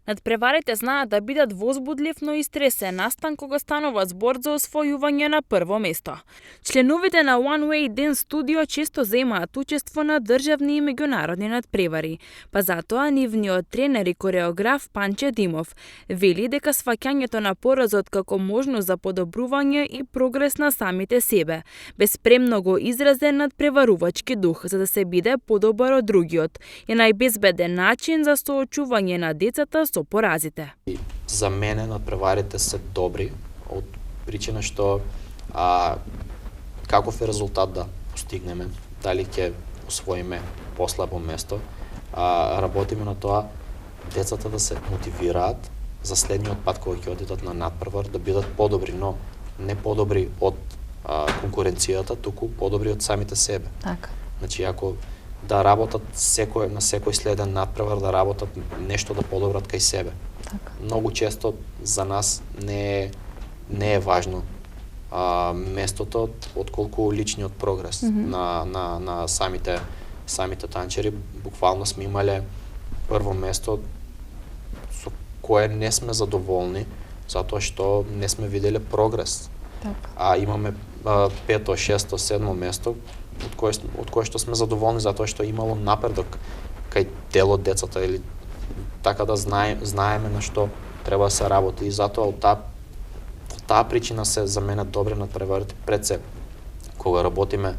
Надпреварите знаат да бидат возбудлив, но и стресен настан кога станува збор за освојување на прво место. Членовите на One Way Dance Studio често земаат учество на државни и меѓународни надпревари, па затоа нивниот тренер и кореограф Панче Димов вели дека сваќањето на поразот како можност за подобрување и прогрес на самите себе, без премногу изразен надпреварувачки дух за да се биде подобар од другиот, е најбезбеден начин за соочување на децата со поразите. За мене надпреварите се добри од причина што каков е резултат да постигнеме, дали ќе освоиме послабо место, работиме на тоа децата да се мотивираат за следниот пат кога ќе одидат на надпревар да бидат подобри, но не подобри од конкуренцијата, туку подобри од самите себе. Така. Значи, ако да работат на секој следен надпревар, да работат нешто да подобрат кај себе. Така. Многу често за нас не е важно местото, отколку личниот прогрес на самите танчери. Буквално сме имале прво место со кое не сме задоволни, затоа што не сме виделе прогрес. Так. Имаме пето, шесто, седмо место, од кое што сме задоволни затоа што имало напредок кај дел од децата или така да знаеме на што треба да се работи и затоа од таа причина се за мене добри надпреварите пред се кога работиме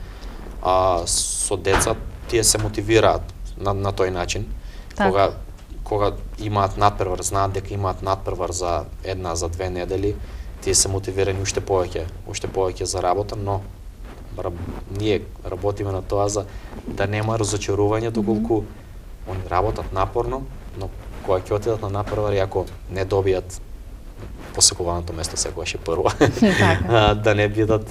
со деца, тие се мотивираат на тој начин. Так. Кога имаат надпревар, знаат дека имаат надпревар за една, за 2 недели, тие се мотивирани уште повеќе за работа, но ние работиме на тоа за да нема разочарување, доколку они работат напорно, но кога ќе отидат на надпревар и ако не добијат посекуваното место секогаш е прво, да не бидат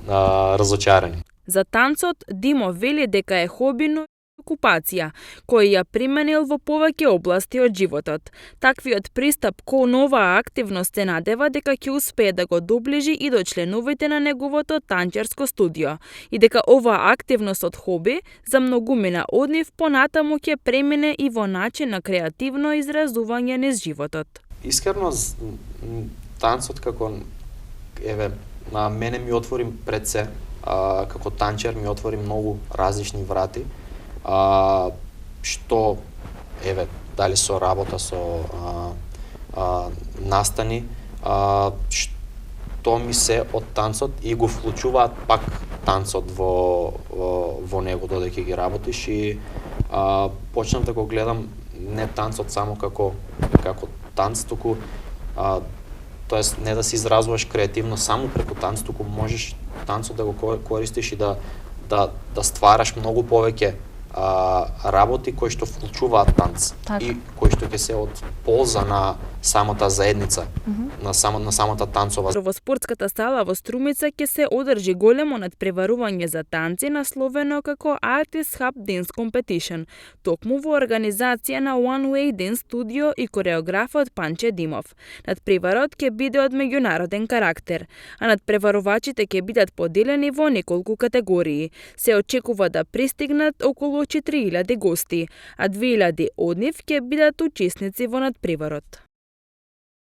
разочарани. За танцот Димо вели дека е хоби, но окупација, кој ја применил во повеќе области од животот. Таквиот пристап кон оваа активност се надева дека ќе успее да го доближи и до членовите на неговото танчерско студио и дека оваа активност од хоби за многумина од нив понатаму ќе премине и во начин на креативно изразување низ животот. Искрено, танцот како мене ми отвори пред се, како танчер ми отвори многу различни врати, што дали со работа, со настани, што ми се од танцот и го вклучуваат пак танцот во него додека ги работиш и почнав да го гледам не танцот само како танц, туку тоест не да се изразуваш креативно само преку танц, туку можеш танцот да го користиш и да ствараш многу повеќе работи кои што вклучуваат танц и кои што ќе се од полза на самата заедница, на самата танцова. Во спортската сала во Струмица ќе се одржи големо надпреварување за танци насловено како Artist Hub Dance Competition, токму во организација на One Way Dance Studio и кореографот Панче Димов. Надпреварот ќе биде од меѓународен карактер, а надпреварувачите ќе бидат поделени во неколку категории. Се очекува да пристигнат околу 4000 гости, а 2000 од нив ќе бидат учесници во надпреварот.